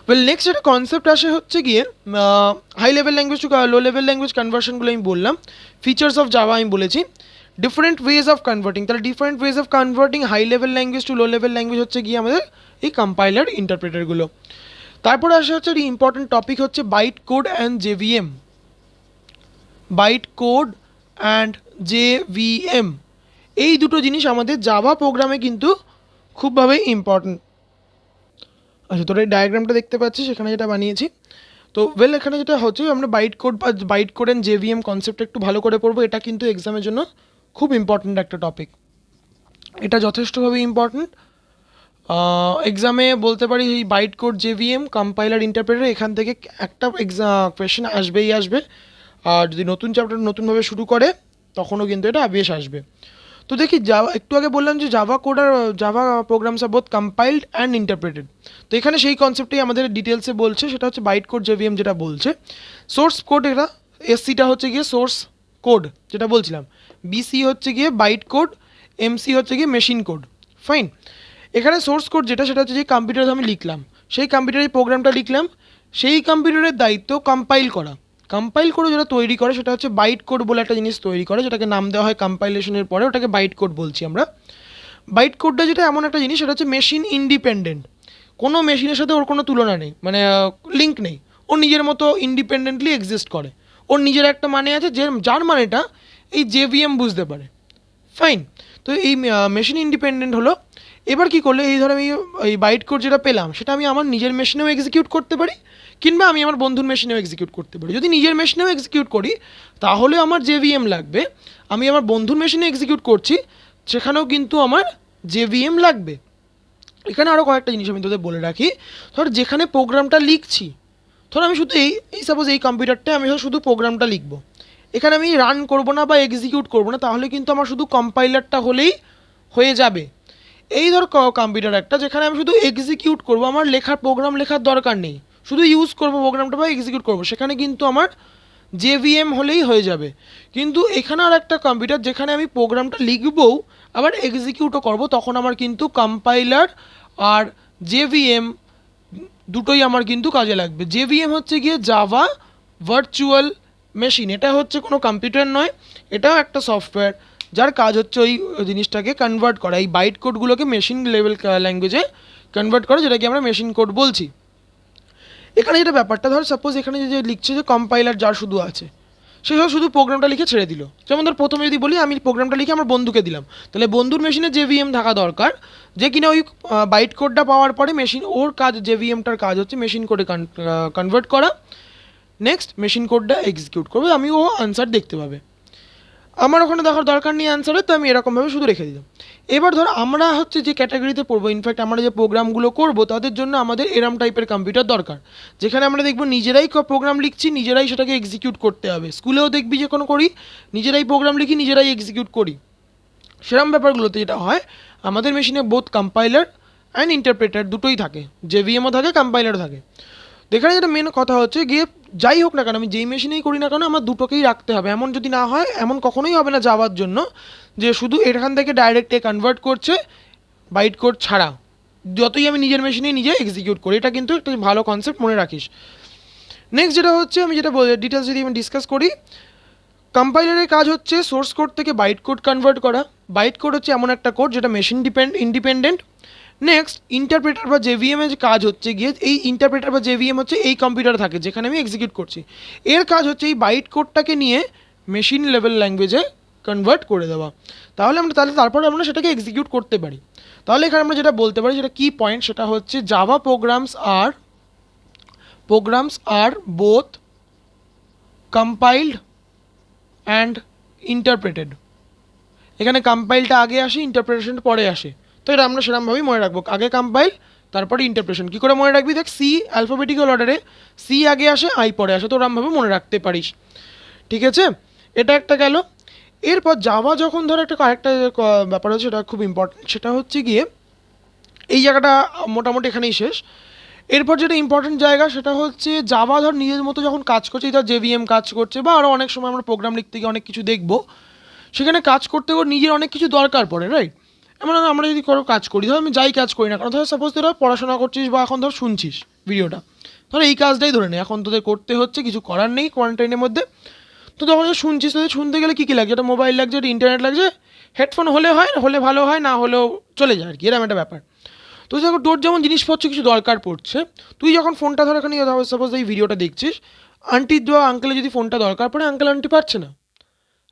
ওয়েল নেক্সট একটা কনসেপ্ট আসে হচ্ছে গিয়ে high level language to low level language কনভার্সনগুলো আমি বললাম, ফিচার্স অফ জাভা আমি বলেছি, ডিফারেন্ট ওয়েজ অফ কনভার্টিং। তাহলে different ways of converting high level language to low level language হচ্ছে গিয়ে আমাদের এই কম্পাইলার ইন্টারপ্রেটারগুলো। তারপরে আসে হচ্ছে ইম্পর্টেন্ট টপিক হচ্ছে byte code and JVM. Byte code and JVM, এই দুটো জিনিস আমাদের জাভা প্রোগ্রামে কিন্তু খুবভাবে ইম্পর্টেন্ট। আচ্ছা, তোর এই ডায়াগ্রামটা দেখতে পাচ্ছিস, সেখানে যেটা বানিয়েছি। তো ওয়েল এখানে যেটা হচ্ছে আমরা বাইট কোড বা byte code and JVM concept একটু ভালো করে পড়বো, এটা কিন্তু এক্সামের জন্য খুব ইম্পর্ট্যান্ট একটা টপিক, এটা যথেষ্টভাবে ইম্পর্ট্যান্ট। এক্সামে বলতে পারি এই byte code JVM compiler interpreter, এখান থেকে একটা কোয়েশ্চেন আসবেই আসবে, আর যদি নতুন চ্যাপ্টার নতুনভাবে শুরু করে তখনও কিন্তু এটা বেশ আসবে। তো দেখি জাভা, একটু আগে বললাম যে জাভা কোড আর Java programs are both compiled and interpreted. তো এখানে সেই কনসেপ্টটাই আমাদের ডিটেলসে বলছে, সেটা হচ্ছে বাইট কোড জেভিএম যেটা বলছে। সোর্স কোড, এটা এসসিটা হচ্ছে গিয়ে সোর্স কোড যেটা বলছিলাম, বিসি হচ্ছে গিয়ে বাইট কোড, এমসি হচ্ছে গিয়ে মেশিন কোড। ফাইন, এখানে সোর্স কোড যেটা, সেটা হচ্ছে যে কম্পিউটারে আমি লিখলাম, সেই কম্পিউটারে প্রোগ্রামটা লিখলাম, সেই কম্পিউটারের দায়িত্ব কম্পাইল করা। কম্পাইল করে যেটা তৈরি করে সেটা হচ্ছে বাইট কোড বলে একটা জিনিস তৈরি করে, যেটাকে নাম দেওয়া হয় কম্পাইলেশনের পরে, ওটাকে বাইট কোড বলছি আমরা। বাইট কোডটা যেটা এমন একটা জিনিস, সেটা হচ্ছে মেশিন ইন্ডিপেন্ডেন্ট, কোনো মেশিনের সাথে ওর কোনো তুলনা নেই, মানে লিঙ্ক নেই, ও নিজের মতো ইন্ডিপেন্ডেন্টলি এক্সিস্ট করে, ওর নিজের একটা মানে আছে যে যার মানেটা এই জেভিএম বুঝতে পারে। ফাইন। তো এই মেশিন ইন্ডিপেন্ডেন্ট হলো। এবার কি করলে এই ধর আমি এই বাইট কোড যেটা পেলাম সেটা আমি আমার নিজের মেশিনেও এক্সিকিউট করতে পারি, কিংবা আমি আমার বন্ধুর মেশিনেও এক্সিকিউট করতে পারি। যদি নিজের মেশিনেও এক্সিকিউট করি তাহলে আমার জেভিএম লাগবে, আমি আমার বন্ধুর মেশিনে এক্সিকিউট করছি সেখানেও কিন্তু আমার জেভিএম লাগবে। এখানে আরও কয়েকটা জিনিস আমি তোদের বলে রাখি। ধর যেখানে প্রোগ্রামটা লিখছি, ধর আমি শুধু এই সাপোজ এই কম্পিউটারটায় আমি শুধু প্রোগ্রামটা লিখবো, এখানে আমি রান করব না বা এক্সিকিউট করব না, তাহলে কিন্তু আমার শুধু কম্পাইলারটা হলেই হয়ে যাবে। এই ধর কম্পিউটার একটা যেখানে আমি শুধু এক্সিকিউট করব, আমার লেখার প্রোগ্রাম লেখার দরকার নেই, শুধু ইউজ করব প্রোগ্রামটা বা এক্সিকিউট করব, সেখানে কিন্তু আমার জেভিএম হলেই হয়ে যাবে। কিন্তু এখানে আর একটা কম্পিউটার যেখানে আমি প্রোগ্রামটা লিখবও আবার এক্সিকিউটও করব, তখন আমার কিন্তু কম্পাইলার আর জেভিএম দুটোই আমার কিন্তু কাজে লাগবে। জেভিএম হচ্ছে গিয়ে জাভা ভার্চুয়াল মেশিন, এটা হচ্ছে কোনো কম্পিউটার নয়, এটাও একটা সফটওয়্যার যার কাজ হচ্ছে ওই জিনিসটাকে কনভার্ট করা, এই বাইট কোডগুলোকে মেশিন লেভেল ল্যাঙ্গুয়েজে কনভার্ট করা, যেটাকে আমরা মেশিন কোড বলছি। এখানে যেটা ব্যাপারটা, ধর সাপোজ এখানে যে লিখছে যে কম্পাইলার যার শুধু আছে, সে শুধু প্রোগ্রামটা লিখে ছেড়ে দিল। যেমন ধর প্রথমে যদি বলি আমি প্রোগ্রামটা লিখে আমার বন্ধুকে দিলাম, তাহলে বন্ধুর মেশিনে জেভিএম থাকা দরকার, যে কিনা ওই বাইট কোডটা পাওয়ার পরে মেশিন ওর কাজ, জেভিএমটার কাজ হচ্ছে মেশিন কোডে কনভার্ট করা, নেক্সট মেশিন কোডটা এক্সিকিউট করবে, আমি ও আনসার দেখতে পাবে। আমার ওখানে দেখার দরকার নেই আনসারে, তো আমি এরকমভাবে শুধু রেখে দিলাম। এবার ধর আমরা হচ্ছে যে ক্যাটাগরিতে পড়বো, ইনফ্যাক্ট আমরা যে প্রোগ্রামগুলো করবো তাদের জন্য আমাদের এরম টাইপের কম্পিউটার দরকার, যেখানে আমরা দেখবো নিজেরাই প্রোগ্রাম লিখছি, নিজেরাই সেটাকে এক্সিকিউট করতে হবে। স্কুলেও দেখবি যে কোনো করি নিজেরাই প্রোগ্রাম লিখি, নিজেরাই এক্সিকিউট করি। সেরম ব্যাপারগুলোতে যেটা হয়, আমাদের মেশিনে বোথ কম্পাইলার অ্যান্ড ইন্টারপ্রেটার দুটোই থাকে, জেভিএমও থাকে কম্পাইলারও থাকে। এখানে যেটা মেন কথা হচ্ছে গিয়ে, যাই হোক না কেন আমি যেই মেশিনেই করি না কেন আমার দুটোকেই রাখতে হবে। এমন যদি না হয়, এমন কখনোই হবে না যাওয়ার জন্য যে শুধু এখান থেকে ডাইরেক্ট কনভার্ট করছে বাইট কোড ছাড়া, যতই আমি নিজের মেশিনেই নিজে এক্সিকিউট করি। এটা কিন্তু একটা ভালো কনসেপ্ট, মনে রাখিস। নেক্সট যেটা হচ্ছে, আমি যেটা ডিটেলস যদি আমি ডিসকাস করি, কম্পাইলারের কাজ হচ্ছে সোর্স কোড থেকে বাইট কোড কনভার্ট করা। বাইট কোড হচ্ছে এমন একটা কোড যেটা মেশিন ইন্ডিপেন্ডেন্ট। নেক্সট ইন্টারপ্রেটার বা জেভিএম এর কাজ হচ্ছে গিয়ে, এই ইন্টারপ্রেটার বা জেভিএম হচ্ছে এই কম্পিউটারে থাকে যেখানে আমি এক্সিকিউট করছি, এর কাজ হচ্ছে এই বাইট কোডটাকে নিয়ে মেশিন লেভেল ল্যাঙ্গুয়েজে কনভার্ট করে দেওয়া। তারপরে আমরা সেটাকে এক্সিকিউট করতে পারি। তাহলে এখানে আমরা যেটা বলতে পারি, যেটা কি পয়েন্ট, সেটা হচ্ছে Java programs are both compiled and interpreted. এখানে কম্পাইলটা আগে আসে, ইন্টারপ্রিটেশন পরে আসে। তো এটা আমরা সেরকমভাবেই মনে রাখবো, আগে কম্পাইল তারপরে ইন্টারপ্রিটেশন। কী করে মনে রাখবি, দেখ সি অ্যালফাবেটিক্যাল অর্ডারে সি আগে আসে আই পরে আসে, তো ওরকমভাবে মনে রাখতে পারিস। ঠিক আছে, এটা একটা গেল। এরপর জাভা যখন ধর আরেকটা ব্যাপার হচ্ছে, সেটা খুব ইম্পর্টেন্ট, সেটা হচ্ছে গিয়ে এই জায়গাটা মোটামুটি এখানেই শেষ। এরপর যেটা ইম্পর্টেন্ট জায়গা, সেটা হচ্ছে জাভা ধর নিজের মতো যখন কাজ করছে, ধর জেভিএম কাজ করছে বা আরও অনেক সময় আমরা প্রোগ্রাম লিখতে গিয়ে অনেক কিছু দেখবো, সেখানে কাজ করতে গিয়ে নিজের অনেক কিছু দরকার পড়ে, রাইট? এমন আমরা যদি কোনো কাজ করি, ধর আমি যাই কাজ করি না কারণ, ধর সাপোজ তোরা পড়াশোনা করছিস বা এখন ধর শুনছিস ভিডিওটা, ধর এই কাজটাই ধরে নে এখন তোদের করতে হচ্ছে, কিছু করার নেই কোয়ারেন্টাইনের মধ্যে। তো তখন শুনছিস, তোদের শুনতে গেলে কী কী লাগছে, একটা মোবাইল লাগছে, একটা ইন্টারনেট লাগছে, হেডফোন হলে হয়, হলে ভালো হয়, না হলেও চলে যায় আর কি, এরকম একটা ব্যাপার। তো যখন তোর যেমন জিনিসপত্র কিছু দরকার পড়ছে, তুই যখন ফোনটা ধর এখানে সাপোজ এই ভিডিওটা দেখছিস, আন্টির বা আঙ্কেলের যদি ফোনটা দরকার পড়ে, আঙ্কেল আন্টি পাচ্ছে না,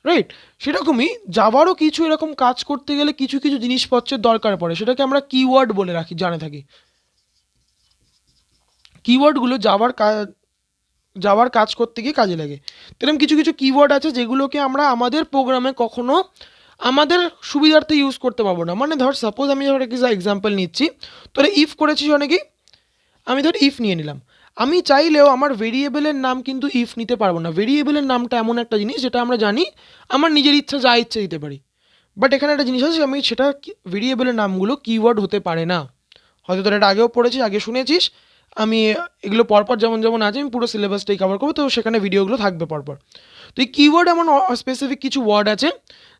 রাইট? সেরকমই জাভারও কিছু এরকম কাজ করতে গেলে কিছু কিছু জিনিসপত্রের দরকার পড়ে, সেটাকে আমরা কিওয়ার্ড বলে রাখি, জানে থাকি। কিওয়ার্ডগুলো জাভার কাজ করতে গিয়ে কাজে লাগে। তেরকম কিছু কিছু কিওয়ার্ড আছে যেগুলোকে আমরা আমাদের প্রোগ্রামে কখনো আমাদের সুবিধার্থে ইউজ করতে পারবো না। মানে ধর সাপোজ আমি ধর একটা এক্সাম্পল নিচ্ছি, তোরা ইফ করেছিস অনেকেই, আমি ধর ইফ নিয়ে নিলাম, আমি চাইলেও আমার ভেরিয়েবলের নাম কিন্তু ইফ নিতে পারবো না। ভেরিয়েবলের নামটা এমন একটা জিনিস যেটা আমরা জানি আমার নিজের ইচ্ছা যা ইচ্ছে দিতে পারি, বাট এখানে একটা জিনিস আছে, আমি সেটা ভেরিয়েবলের নামগুলো কিওয়ার্ড হতে পারে না। হয়তো তোরা এটা আগেও পড়েছিস, আগে শুনেছিস, আমি এগুলো পরপর যেমন যেমন আছে আমি পুরো সিলেবাসটাই কভার করবো, তো সেখানে ভিডিওগুলো থাকবে পরপর। তো এই কিওয়ার্ড এমন স্পেসিফিক কিছু ওয়ার্ড আছে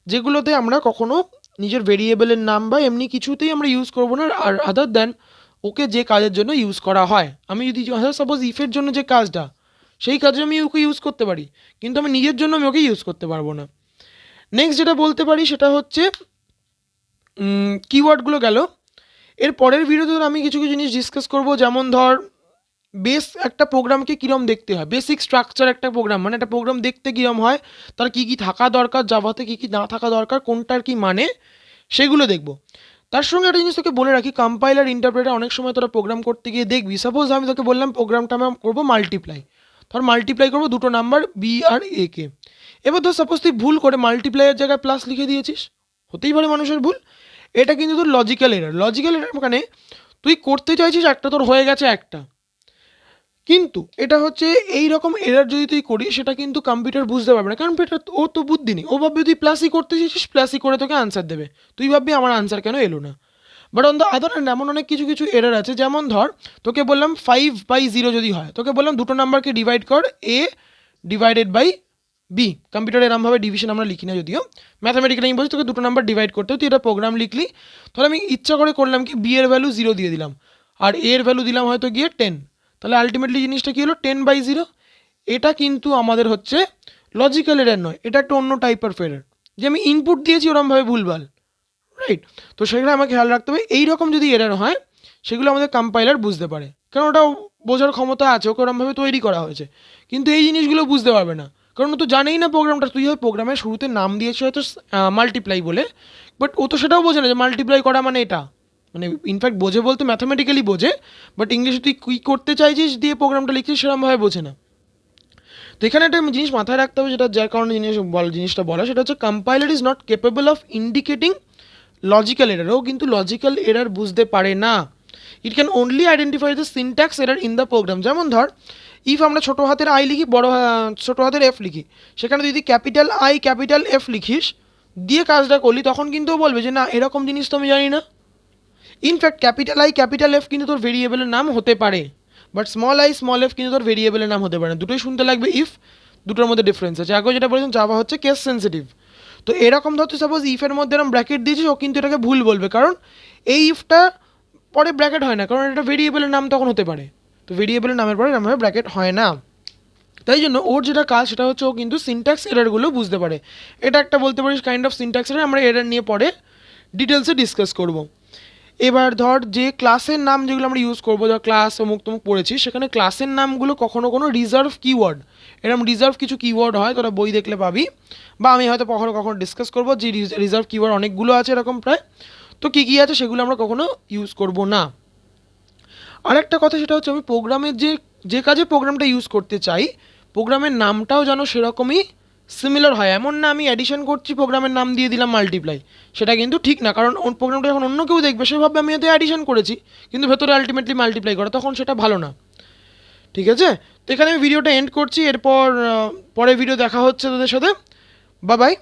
যেগুলোতে আমরা কখনো নিজের ভেরিয়েবলের নাম বা এমনি কিছুতেই আমরা ইউজ করবো না, আর আদার দ্যান ওকে যে কাজের জন্য ইউজ করা হয়। আমি যদি সাপোজ ইফের জন্য যে কাজটা, সেই কাজে আমি ওকে ইউজ করতে পারি, কিন্তু আমি নিজের জন্য আমি ওকে ইউজ করতে পারবো না। নেক্সট যেটা বলতে পারি সেটা হচ্ছে কিওয়ার্ডগুলো গেল। এর পরের ভিডিওতে আমি কিছু কিছু জিনিস ডিসকাস করব, যেমন ধর বেস একটা প্রোগ্রামকে কীরকম দেখতে হয়, বেসিক স্ট্রাকচার একটা প্রোগ্রাম, মানে একটা প্রোগ্রাম দেখতে কীরকম হয়, তার কী কী থাকা দরকার, জাভাতে কী কী না থাকা দরকার, কোনটার কী মানে, সেগুলো দেখব। তার সঙ্গে একটা জিনিস তোকে বলে রাখি, কম্পাইলার ইন্টারপ্রেটার অনেক সময় তোরা প্রোগ্রাম করতে গিয়ে দেখবি, সাপোজ আমি তোকে বললাম প্রোগ্রামটা আমি করবো মাল্টিপ্লাই, ধর মাল্টিপ্লাই করবো দুটো নাম্বার বি আর এ কে। এবার ধর সাপোজ তুই ভুল করে মাল্টিপ্লাইয়ের জায়গায় প্লাস লিখে দিয়েছিস, হতেই পারে মানুষের ভুল, এটা কিন্তু তোর লজিক্যাল এরার। লজিক্যাল এরার মানে তুই করতে চাইছিস একটা, তোর হয়ে গেছে একটা, কিন্তু এটা হচ্ছে এই রকম এরার যদি তুই করিস সেটা কিন্তু কম্পিউটার বুঝতে পারবে না, কারণ কম্পিউটার ও তো বুদ্ধি নেই, ও ভাববে তুই প্লাসই করতে চাইছিস, প্লাসই করে তোকে আনসার দেবে, তুই ভাববি আমার আনসার কেন এলো না। But on the other hand এমন অনেক কিছু কিছু এরার আছে, যেমন ধর তোকে বললাম 5/0 যদি হয়, তোকে বললাম দুটো নাম্বারকে ডিভাইড কর এ ডিভাইডেড বাই বি। কম্পিউটারে এরমভাবে ডিভিশন আমরা লিখি না, যদিও ম্যাথামেটিক্যালি আমি বলছি তোকে দুটো নাম্বার ডিভাইড করতে, তুই এটা প্রোগ্রাম লিখলি, তাহলে আমি ইচ্ছা করে করলাম কি বি এর ভ্যালু 0 দিয়ে দিলাম আর এ এর ভ্যালু দিলাম হয়তো গিয়ে 10, তাহলে আলটিমেটলি জিনিসটা কী হলো 10/0। এটা কিন্তু আমাদের হচ্ছে লজিক্যাল এরার নয়, এটা একটা অন্য টাইপের এরার, যে আমি ইনপুট দিয়েছি ওরমভাবে ভুলভাল, রাইট। তো সেখানে আমাকে খেয়াল রাখতে হবে, এইরকম যদি এরার হয় সেগুলো আমাদের কম্পাইলার বুঝতে পারে, কারণ ওটা বোঝার ক্ষমতা আছে, ওকে ওরমভাবে তৈরি করা হয়েছে, কিন্তু এই জিনিসগুলো বুঝতে পারবে না, কারণ ও তো জানেই না প্রোগ্রামটা, তুই হয় প্রোগ্রামের শুরুতে নাম দিয়েছে হয়তো মাল্টিপ্লাই বলে, বাট ও তো সেটাও বোঝে না যে মাল্টিপ্লাই করা মানে এটা, মানে ইনফ্যাক্ট বোঝে বলতে ম্যাথামেটিক্যালি বোঝে, বাট ইংলিশে তুই কী করতে চাইছিস দিয়ে প্রোগ্রামটা লিখছিস সেরকমভাবে বোঝে না। তো এখানে একটা জিনিস মাথায় রাখতে হবে, যেটা যার কারণে জিনিসটা বলা, সেটা হচ্ছে compiler is not capable of indicating logical error, ও কিন্তু লজিক্যাল এরার বুঝতে পারে না। It can only identify the syntax error in the program. যেমন ধর ইফ আমরা ছোটো হাতের আই লিখি, ছোটো হাতের এফ লিখি, সেখানে যদি ক্যাপিটাল আই ক্যাপিটাল এফ লিখিস দিয়ে কাজটা করলি, তখন কিন্তু ও বলবে যে না এরকম জিনিস তো আমি জানি না। In fact capital I capital F কিন্তু তোর ভেরিয়েবলের নাম হতে পারে, but small I small F কিন্তু তোর ভেরিয়েবলের নাম হতে পারে না, দুটোই শুনতে লাগবে ইফ, দুটোর মধ্যে ডিফারেন্স আছে। আগে যেটা বলেছিলাম জাভা হচ্ছে কেস সেন্সিটিভ, তো এরকম ধর তুই সাপোজ ইফের মধ্যে এরকম ব্র্যাকেট দিয়েছিস, ও কিন্তু এটাকে ভুল বলবে, কারণ এই ইফটা পরে ব্র্যাকেট হয় না, কারণ এটা ভেরিয়েবলের নাম তখন হতে পারে, তো ভেরিয়েবলের নামের পরে এরমভাবে ব্র্যাকেট হয় না। তাই জন্য ওর যেটা কাজ সেটা হচ্ছে ও কিন্তু সিনট্যাক্স এরারগুলো বুঝতে পারে, এটা একটা বলতে পারিস কাইন্ড অফ সিনট্যাক্স এরার। আমরা এরার নিয়ে পরে ডিটেলসে ডিসকাস করব। এবার ধর যে ক্লাসের নাম যেগুলো আমরা ইউজ করবো, ধর ক্লাস অমুক তমুক পড়েছি, সেখানে ক্লাসের নামগুলো কখনো কোনো রিজার্ভ কিওয়ার্ড, এরকম রিজার্ভ কিছু কিওয়ার্ড হয়, তোরা বই দেখলে পাবি, বা আমি হয়তো কখনো কখনো ডিসকাস করবো যে রিজার্ভ কিওয়ার্ড অনেকগুলো আছে এরকম প্রায়, তো কী কী আছে সেগুলো আমরা কখনো ইউজ করব না। আরেকটা কথা সেটা হচ্ছে আমি প্রোগ্রামের যে কাজে প্রোগ্রামটা ইউজ করতে চাই, প্রোগ্রামের নামটাও যেন সেরকমই সিমিলার হয়, এমন না আমি অ্যাডিশন করছি প্রোগ্রামের নাম দিয়ে দিলাম মাল্টিপ্লাই, সেটা কিন্তু ঠিক না, কারণ প্রোগ্রামটা যখন অন্য কেউ দেখবে সে ভাববে আমি এতে অ্যাডিশন করেছি, কিন্তু ভেতরে আলটিমেটলি মাল্টিপ্লাই করা, তখন সেটা ভালো না। ঠিক আছে, তো এখানে আমি ভিডিওটা এন্ড করছি, এরপর পরে ভিডিও দেখা হচ্ছে তোদের সাথে, বাই বাই।